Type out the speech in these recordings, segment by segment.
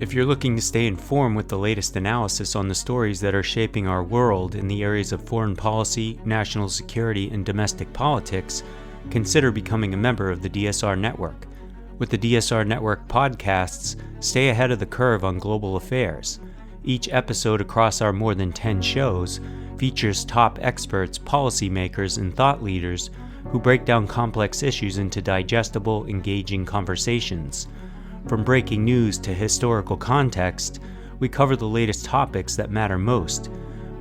If you're looking to stay informed with the latest analysis on the stories that are shaping our world in the areas of foreign policy, national security, and domestic politics, consider becoming a member of the DSR Network. With the DSR Network podcasts, stay ahead of the curve on global affairs. Each episode across our more than 10 shows features top experts, policymakers, and thought leaders who break down complex issues into digestible, engaging conversations. From breaking news to historical context, we cover the latest topics that matter most.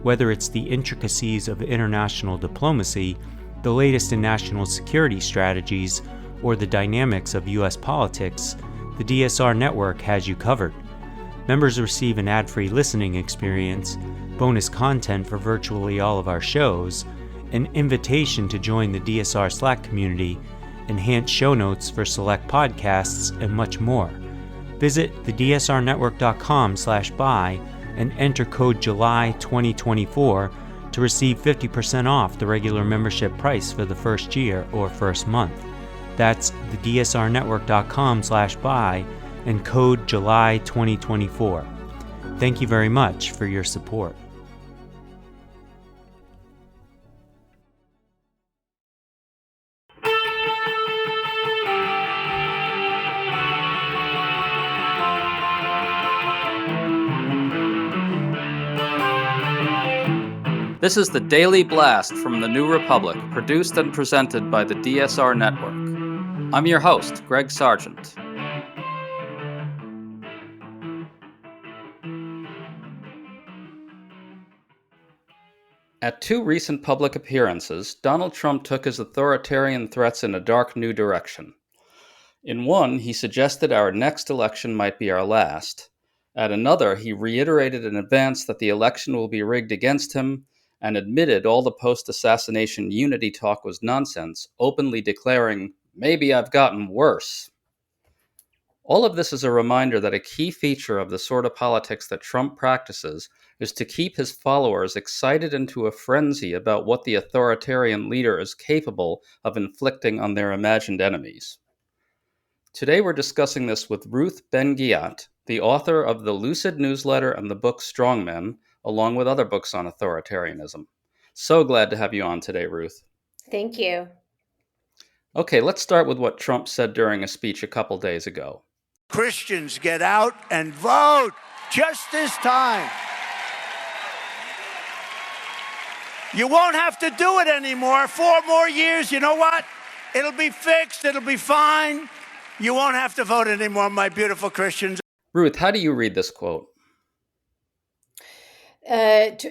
Whether it's the intricacies of international diplomacy, the latest in national security strategies, or the dynamics of U.S. politics, the DSR Network has you covered. Members receive an ad-free listening experience, bonus content for virtually all of our shows, an invitation to join the DSR Slack community, enhanced show notes for select podcasts, and much more. Visit thedsrnetwork.com/buy and enter code JULY2024 to receive 50% off the regular membership price for the first year or first month. That's thedsrnetwork.com/buy and code JULY2024. Thank you very much for your support. This is the Daily Blast from the New Republic, produced and presented by the DSR Network. I'm your host, Greg Sargent. At two recent public appearances, Donald Trump took his authoritarian threats in a dark new direction. In one, he suggested our next election might be our last. At another, he reiterated in advance that the election will be rigged against him, and admitted all the post-assassination unity talk was nonsense, openly declaring, "Maybe I've gotten worse." All of this is a reminder that a key feature of the sort of politics that Trump practices is to keep his followers excited into a frenzy about what the authoritarian leader is capable of inflicting on their imagined enemies. Today we're discussing this with Ruth Ben-Ghiat, the author of the Lucid newsletter and the book Strongmen, along with other books on authoritarianism. So glad to have you on today, Ruth. Thank you. Okay, let's start with what Trump said during a speech a couple days ago. Christians, get out and vote just this time. You won't have to do it anymore. 4 more years, you know what? It'll be fixed. It'll be fine. You won't have to vote anymore, my beautiful Christians. Ruth, how do you read this quote?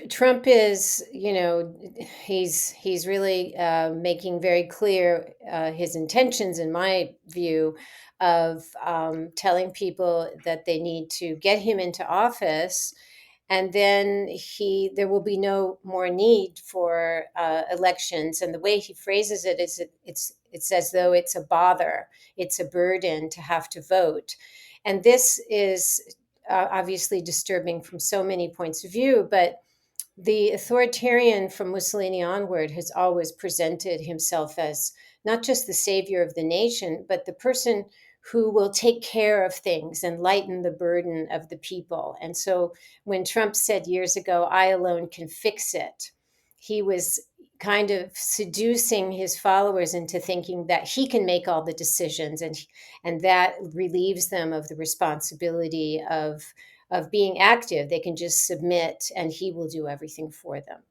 Trump is, he's really making very clear his intentions, in my view, of telling people that they need to get him into office, and then there will be no more need for elections. And the way he phrases it is, it's as though it's a bother, it's a burden to have to vote, and this is obviously disturbing from so many points of view, but the authoritarian from Mussolini onward has always presented himself as not just the savior of the nation, but the person who will take care of things and lighten the burden of the people. And so when Trump said years ago, "I alone can fix it," he was kind of seducing his followers into thinking that he can make all the decisions, and that relieves them of the responsibility of being active. They can just submit and he will do everything for them.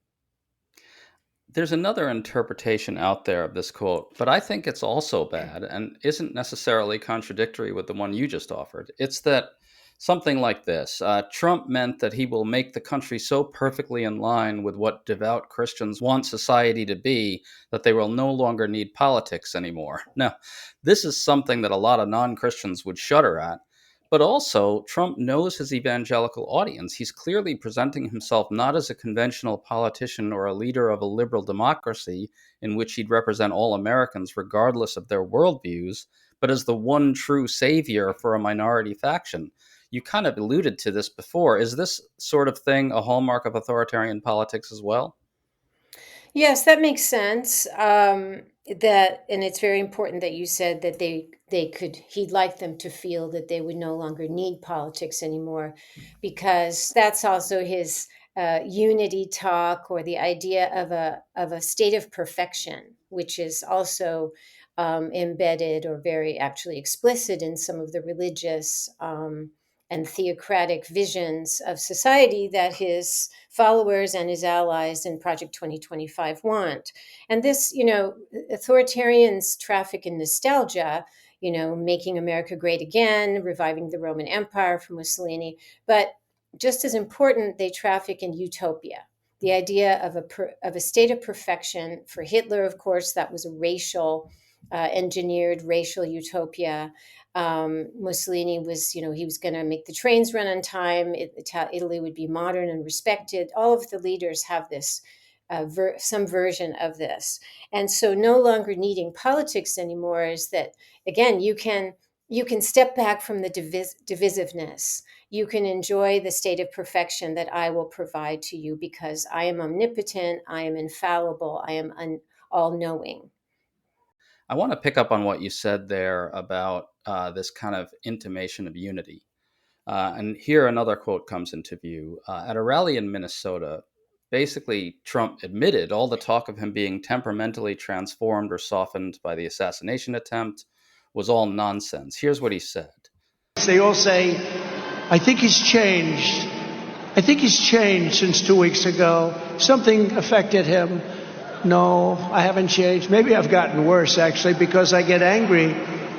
There's another interpretation out there of this quote, but I think it's also bad and isn't necessarily contradictory with the one you just offered. It's that something like this. Trump meant that he will make the country so perfectly in line with what devout Christians want society to be that they will no longer need politics anymore. Now, this is something that a lot of non-Christians would shudder at. But also, Trump knows his evangelical audience. He's clearly presenting himself not as a conventional politician or a leader of a liberal democracy in which he'd represent all Americans regardless of their worldviews, but as the one true savior for a minority faction. You kind of alluded to this before. Is this sort of thing a hallmark of authoritarian politics as well? Yes, that makes sense. that, and it's very important that you said that he'd like them to feel that they would no longer need politics anymore, because that's also his unity talk, or the idea of a state of perfection, which is also embedded, or very actually explicit, in some of the religious and theocratic visions of society that his followers and his allies in Project 2025 want. And this, authoritarians traffic in nostalgia, making America great again, reviving the Roman Empire from Mussolini. But just as important, they traffic in utopia, the idea of a state of perfection. For Hitler, of course, that was a engineered racial utopia. Mussolini was, he was going to make the trains run on time. Italy would be modern and respected. All of the leaders have this, some version of this. And so no longer needing politics anymore is that, again, you can step back from the divisiveness. You can enjoy the state of perfection that I will provide to you, because I am omnipotent, I am infallible, I am all-knowing. I want to pick up on what you said there about this kind of intimation of unity. And here another quote comes into view. At a rally in Minnesota, basically Trump admitted all the talk of him being temperamentally transformed or softened by the assassination attempt was all nonsense. Here's what he said. They all say, I think he's changed. I think he's changed since 2 weeks ago. Something affected him. No, I haven't changed. Maybe I've gotten worse, actually, because I get angry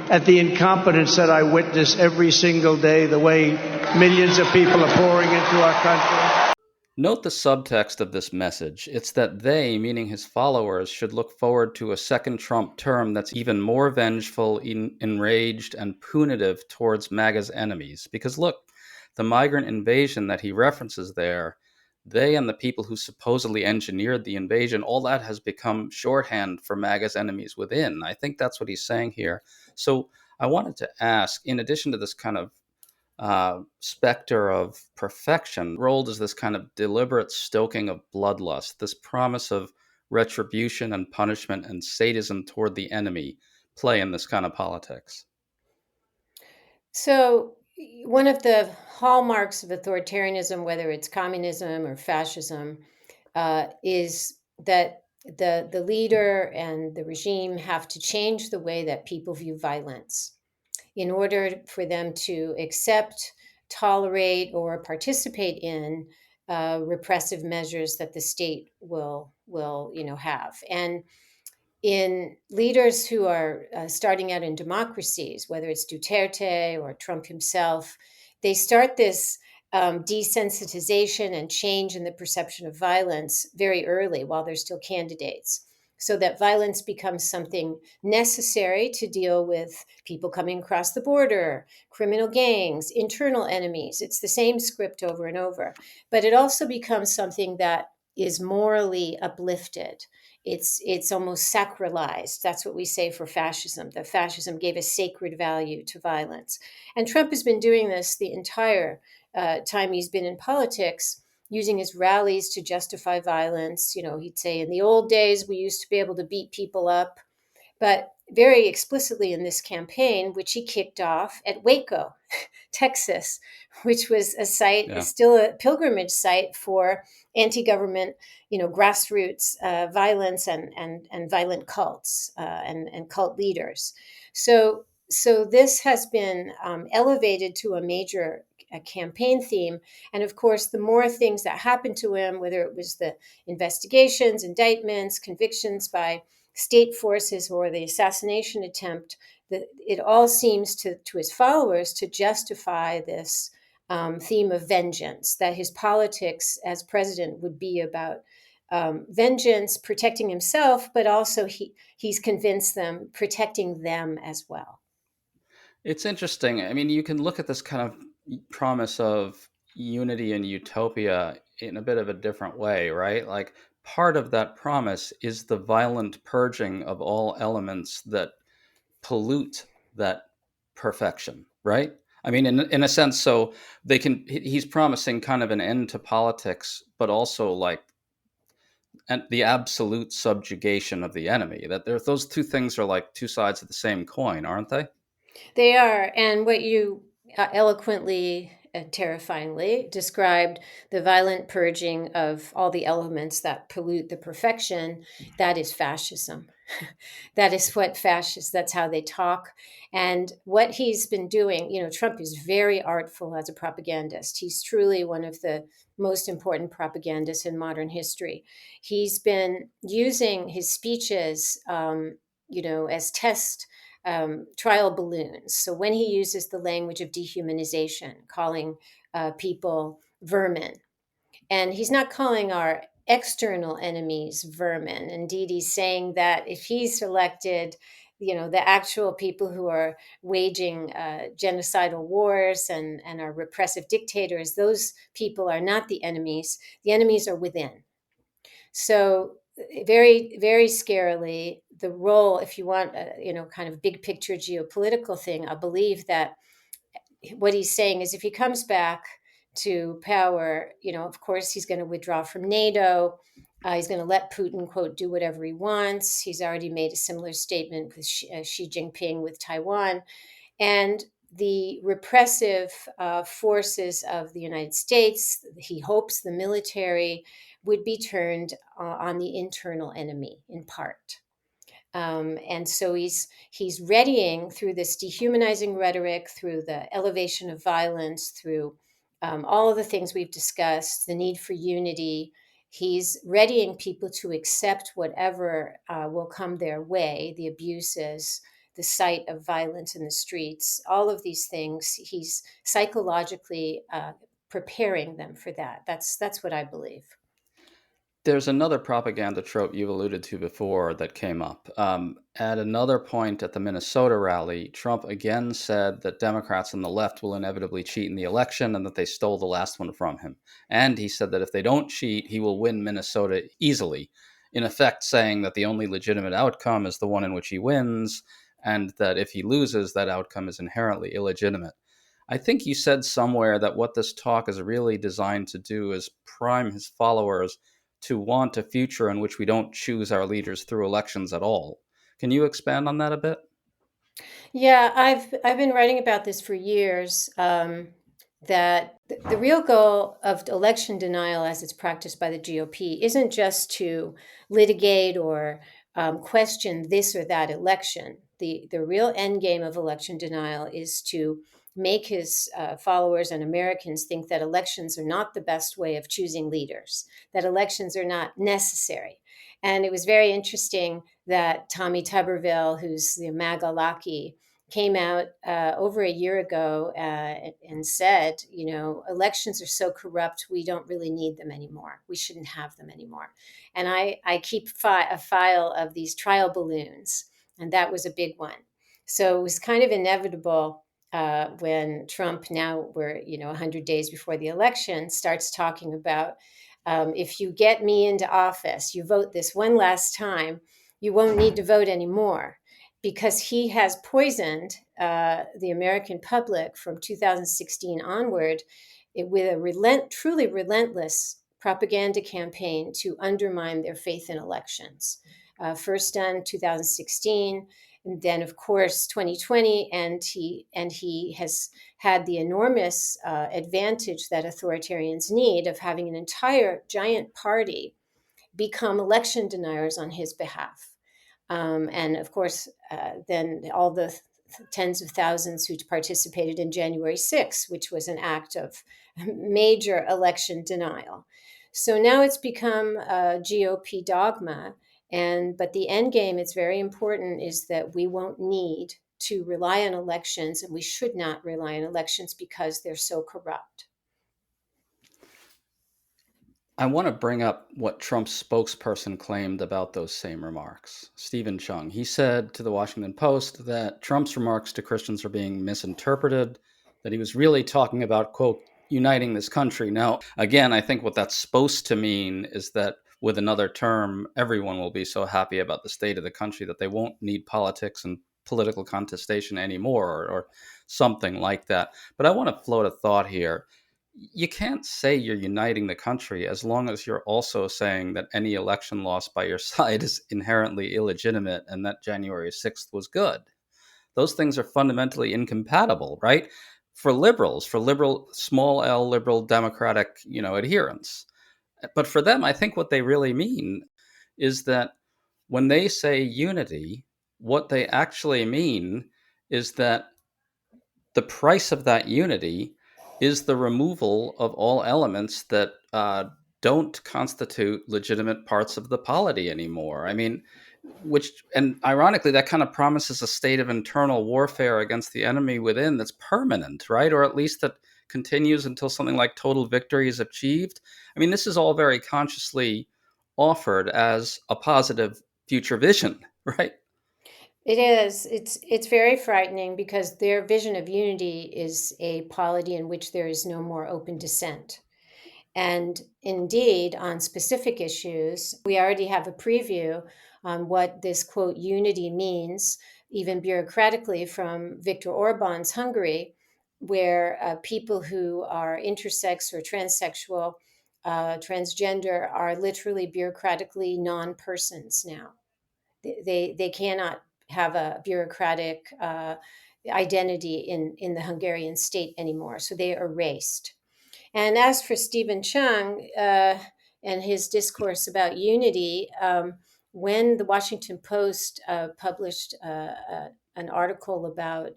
at the incompetence that I witness every single day, the way millions of people are pouring into our country. Note the subtext of this message. It's that they, meaning his followers, should look forward to a second Trump term that's even more vengeful, enraged, and punitive towards MAGA's enemies. Because look, the migrant invasion that he references there, they and the people who supposedly engineered the invasion, all that has become shorthand for MAGA's enemies within. I think that's what he's saying here. So I wanted to ask, in addition to this kind of specter of perfection, rolled as this kind of deliberate stoking of bloodlust, this promise of retribution and punishment and sadism toward the enemy play in this kind of politics? So, one of the hallmarks of authoritarianism, whether it's communism or fascism, is that the leader and the regime have to change the way that people view violence in order for them to accept, tolerate, or participate in repressive measures that the state will have. And in leaders who are starting out in democracies, whether it's Duterte or Trump himself, they start this desensitization and change in the perception of violence very early while they're still candidates, so that violence becomes something necessary to deal with people coming across the border, criminal gangs, internal enemies. It's the same script over and over, but it also becomes something that is morally uplifted. It's almost sacralized. That's what we say for fascism. That fascism gave a sacred value to violence. And Trump has been doing this the entire time he's been in politics, using his rallies to justify violence. He'd say, in the old days, we used to be able to beat people up. But very explicitly in this campaign, which he kicked off at Waco, Texas, which was a site, still a pilgrimage site for anti-government, grassroots violence and violent cults and cult leaders. So this has been elevated to a major campaign theme. And of course, the more things that happened to him, whether it was the investigations, indictments, convictions by state forces, or the assassination attempt, that it all seems to his followers to justify this theme of vengeance, that his politics as president would be about vengeance, protecting himself, but also he's convinced them protecting them as well. It's interesting. I mean, you can look at this kind of promise of unity and utopia in a bit of a different way, right? Like, part of that promise is the violent purging of all elements that pollute that perfection, right? I mean, in a sense, so he's promising kind of an end to politics, but also like and the absolute subjugation of the enemy. That those two things are like two sides of the same coin, aren't they? They are. And what you eloquently and terrifyingly described, the violent purging of all the elements that pollute the perfection, that is fascism. That is what fascists, that's how they talk. And what he's been doing, Trump is very artful as a propagandist. He's truly one of the most important propagandists in modern history. He's been using his speeches, as test trial balloons. So when he uses the language of dehumanization, calling people vermin, and he's not calling our external enemies vermin. Indeed, he's saying that if he's elected, the actual people who are waging genocidal wars and are repressive dictators, those people are not the enemies. The enemies are within. So very, very scarily, the role, if you want, kind of big picture geopolitical thing, I believe that what he's saying is if he comes back to power, of course, he's going to withdraw from NATO. He's going to let Putin, quote, do whatever he wants. He's already made a similar statement with Xi Jinping with Taiwan. And the repressive forces of the United States, he hopes the military would be turned on the internal enemy in part. And so he's readying through this dehumanizing rhetoric, through the elevation of violence, through all of the things we've discussed, the need for unity. He's readying people to accept whatever will come their way, the abuses, the sight of violence in the streets, all of these things. He's psychologically preparing them for that. That's what I believe. There's another propaganda trope you've alluded to before that came up. At another point at the Minnesota rally, Trump again said that Democrats on the left will inevitably cheat in the election and that they stole the last one from him. And he said that if they don't cheat, he will win Minnesota easily, in effect saying that the only legitimate outcome is the one in which he wins, and that if he loses, that outcome is inherently illegitimate. I think you said somewhere that what this talk is really designed to do is prime his followers to want a future in which we don't choose our leaders through elections at all. Can you expand on that a bit? Yeah, I've been writing about this for years. That the real goal of election denial, as it's practiced by the GOP, isn't just to litigate or question this or that election. The real end game of election denial is to make his followers and Americans think that elections are not the best way of choosing leaders, that elections are not necessary. And it was very interesting that Tommy Tuberville, who's the MAGA lackey, came out over a year ago and said, elections are so corrupt, we don't really need them anymore. We shouldn't have them anymore. And I keep a file of these trial balloons, and that was a big one. So it was kind of inevitable when Trump, now we're 100 days before the election, starts talking about if you get me into office, you vote this one last time, you won't need to vote anymore, because he has poisoned the American public from 2016 onward with a truly relentless propaganda campaign to undermine their faith in elections. First done 2016, and then of course 2020, and he has had the enormous advantage that authoritarians need of having an entire giant party become election deniers on his behalf. And of course, then all the tens of thousands who participated in January 6th, which was an act of major election denial. So now it's become a GOP dogma. But the end game, it's very important, is that we won't need to rely on elections, and we should not rely on elections because they're so corrupt. I want to bring up what Trump's spokesperson claimed about those same remarks. Stephen Chung. He said to the Washington Post that Trump's remarks to Christians are being misinterpreted, that he was really talking about, quote, uniting this country. Now, again, I think what that's supposed to mean is that with another term, everyone will be so happy about the state of the country that they won't need politics and political contestation anymore, or something like that. But I want to float a thought here. you can't say you're uniting the country as long as you're also saying that any election lost by your side is inherently illegitimate and that January 6th was good. Those things are fundamentally incompatible, right? For liberals, for liberal, small L liberal democratic, adherents. But for them, I think what they really mean is that when they say unity, what they actually mean is that the price of that unity is the removal of all elements that don't constitute legitimate parts of the polity anymore. I mean, and ironically, that kind of promises a state of internal warfare against the enemy within that's permanent, right? Or at least that continues until something like total victory is achieved. I mean, this is all very consciously offered as a positive future vision, right? It is. It's very frightening because their vision of unity is a polity in which there is no more open dissent. And indeed, on specific issues, we already have a preview on what this quote unity means, even bureaucratically, from Viktor Orban's Hungary, where people who are intersex or transsexual, transgender, are literally bureaucratically non-persons now. They cannot have a bureaucratic identity in the Hungarian state anymore. So they are erased. And as for Stephen Chung and his discourse about unity, when the Washington Post published an article about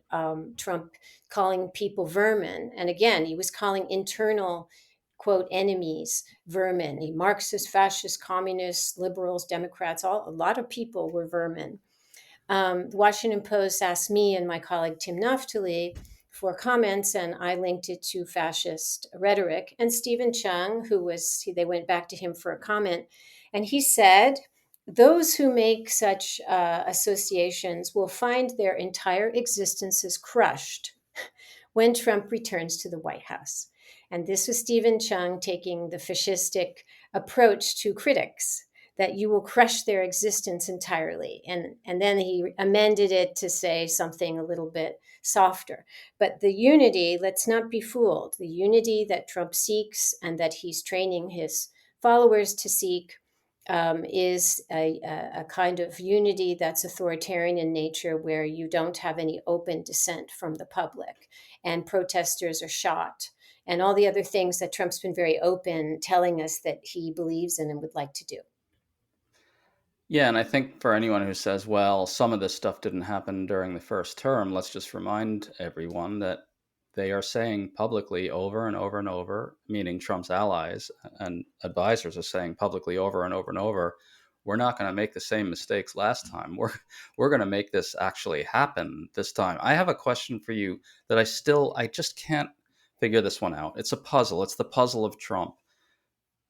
Trump calling people vermin, and again, he was calling internal, quote, enemies vermin, Marxist, fascist, communists, liberals, Democrats, a lot of people were vermin. The Washington Post asked me and my colleague Tim Naftali for comments, and I linked it to fascist rhetoric. And Stephen Chung, they went back to him for a comment, and he said, those who make such associations will find their entire existences crushed when Trump returns to the White House. And this was Stephen Chung taking the fascistic approach to critics, that you will crush their existence entirely. And then he amended it to say something a little bit softer. But the unity, let's not be fooled, the unity that Trump seeks and that he's training his followers to seek is a kind of unity that's authoritarian in nature, where you don't have any open dissent from the public and protesters are shot and all the other things that Trump's been very open telling us that he believes in and would like to do. Yeah, and I think for anyone who says, well, some of this stuff didn't happen during the first term, let's just remind everyone that they are saying publicly over and over and over, meaning Trump's allies and advisors are saying publicly over and over and over, we're not going to make the same mistakes last time. We're going to make this actually happen this time. I have a question for you that I just can't figure this one out. It's a puzzle. It's the puzzle of Trump.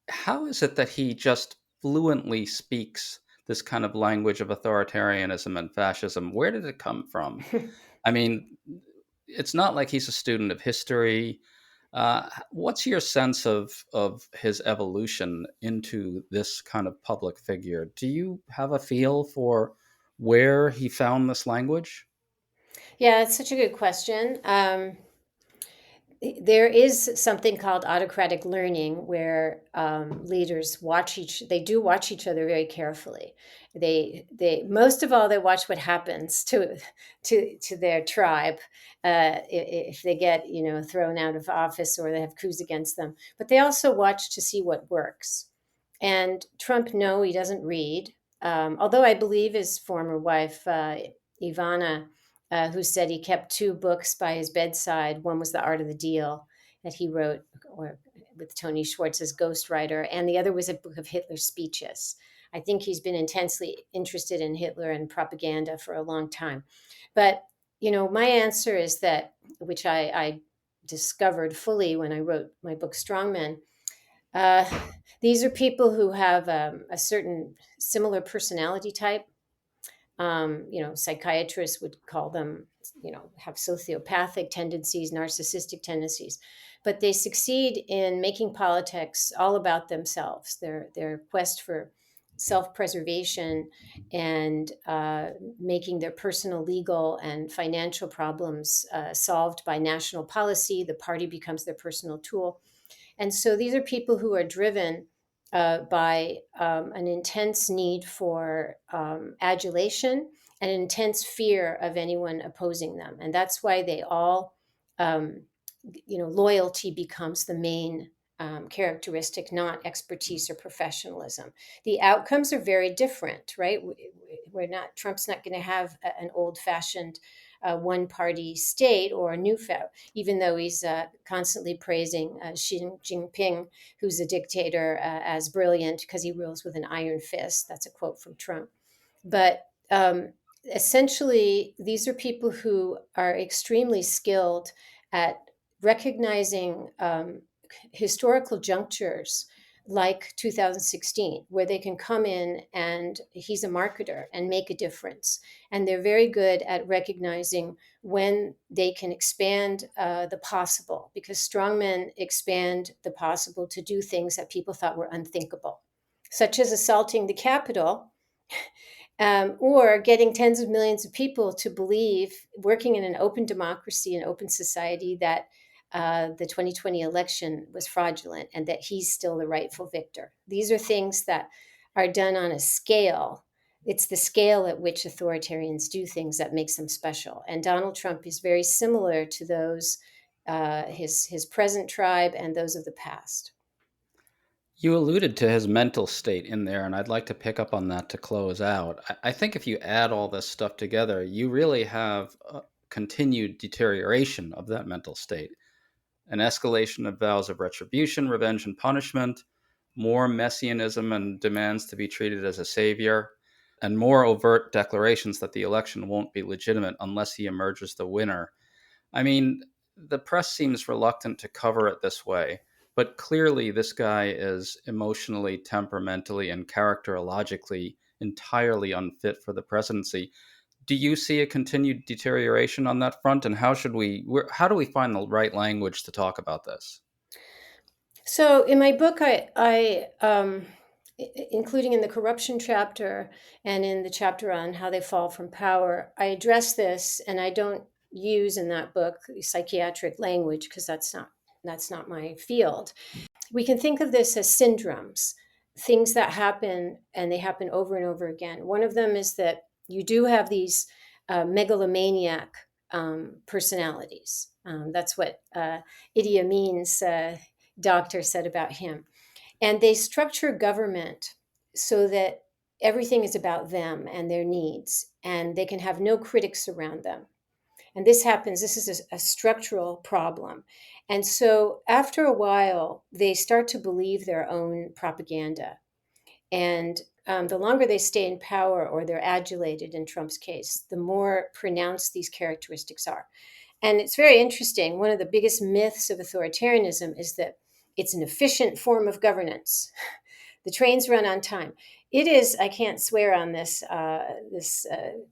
How is it that he just fluently speaks this kind of language of authoritarianism and fascism? Where did it come from? I mean, it's not like he's a student of history. What's your sense of his evolution into this kind of public figure? Do you have a feel for where he found this language? Yeah, it's such a good question. There is something called autocratic learning, where leaders watch each other very carefully. They most of all, they watch what happens to their tribe if they get thrown out of office or they have coups against them. But they also watch to see what works. And Trump, no, he doesn't read. Although I believe his former wife Ivana, who said he kept two books by his bedside. One was The Art of the Deal that he wrote with Tony Schwartz as ghostwriter, and the other was a book of Hitler's speeches. I think he's been intensely interested in Hitler and propaganda for a long time. But, my answer is that, which I discovered fully when I wrote my book, Strongmen, these are people who have a certain similar personality type. Psychiatrists would call them, have sociopathic tendencies, narcissistic tendencies, but they succeed in making politics all about themselves. Their quest for self-preservation and making their personal, legal, and financial problems solved by national policy. The party becomes their personal tool. And so these are people who are driven by an intense need for adulation and an intense fear of anyone opposing them. And that's why they all, loyalty becomes the main characteristic, not expertise or professionalism. The outcomes are very different, right? Trump's not going to have an old fashioned one party state or a even though he's constantly praising Xi Jinping, who's a dictator, as brilliant because he rules with an iron fist. That's a quote from Trump. But essentially, these are people who are extremely skilled at recognizing historical junctures like 2016, where they can come in and he's a marketer and make a difference. And they're very good at recognizing when they can expand the possible, because strongmen expand the possible to do things that people thought were unthinkable, such as assaulting the Capitol. Or getting tens of millions of people to believe, working in an open democracy and open society, that the 2020 election was fraudulent and that he's still the rightful victor. These are things that are done on a scale. It's the scale at which authoritarians do things that makes them special. And Donald Trump is very similar to those, his present tribe and those of the past. You alluded to his mental state in there, and I'd like to pick up on that to close out. I think if you add all this stuff together, you really have a continued deterioration of that mental state, an escalation of vows of retribution, revenge, and punishment, more messianism and demands to be treated as a savior, and more overt declarations that the election won't be legitimate unless he emerges the winner. I mean, the press seems reluctant to cover it this way, but clearly this guy is emotionally, temperamentally, and characterologically entirely unfit for the presidency. Do you see a continued deterioration on that front? And how do we find the right language to talk about this? So in my book, including in the corruption chapter and in the chapter on how they fall from power, I address this, and I don't use in that book psychiatric language because that's not my field. We can think of this as syndromes, things that happen, and they happen over and over again. One of them is that you do have these megalomaniac personalities. That's what Idi Amin's doctor said about him. And they structure government so that everything is about them and their needs, and they can have no critics around them. And this is a structural problem. And so after a while, they start to believe their own propaganda. And the longer they stay in power, or they're adulated in Trump's case, the more pronounced these characteristics are. And it's very interesting. One of the biggest myths of authoritarianism is that it's an efficient form of governance. The trains run on time. It is, I can't swear on this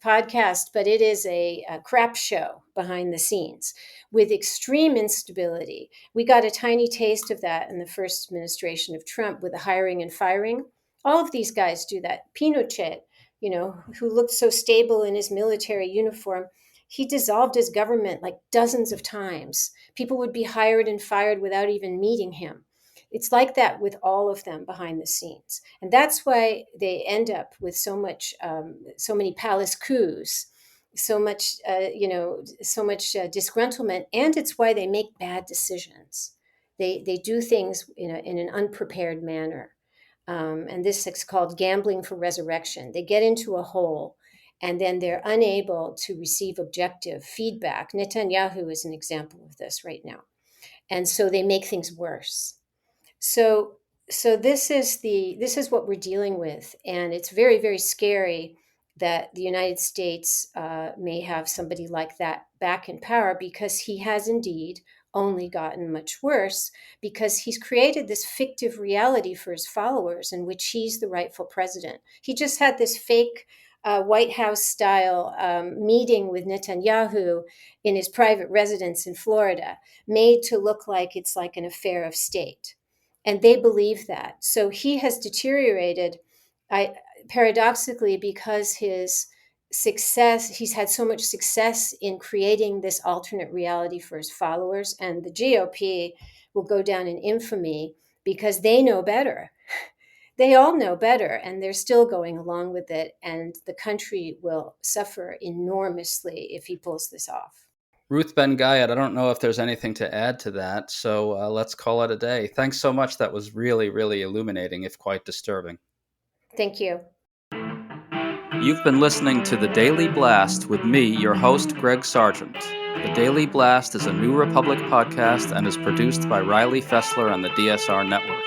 podcast, but it is a crap show behind the scenes with extreme instability. We got a tiny taste of that in the first administration of Trump with the hiring and firing. All of these guys do that. Pinochet, who looked so stable in his military uniform, he dissolved his government like dozens of times. People would be hired and fired without even meeting him. It's like that with all of them behind the scenes. And that's why they end up with so many palace coups, so much disgruntlement. And it's why they make bad decisions. They do things in an unprepared manner. And this is called gambling for resurrection. They get into a hole and then they're unable to receive objective feedback. Netanyahu is an example of this right now. And so they make things worse. So this is what we're dealing with. And it's very, very scary that the United States may have somebody like that back in power, because he has indeed only gotten much worse, because he's created this fictive reality for his followers in which he's the rightful president. He just had this fake White House style meeting with Netanyahu in his private residence in Florida, made to look like it's like an affair of state. And they believe that. So he has deteriorated paradoxically, because he's had so much success in creating this alternate reality for his followers, and the GOP will go down in infamy because they know better. They all know better, and they're still going along with it, and the country will suffer enormously if he pulls this off. Ruth Ben-Gayat, I don't know if there's anything to add to that, so let's call it a day. Thanks so much. That was really, really illuminating, if quite disturbing. Thank you. You've been listening to The Daily Blast with me, your host, Greg Sargent. The Daily Blast is a New Republic podcast and is produced by Riley Fessler on the DSR Network.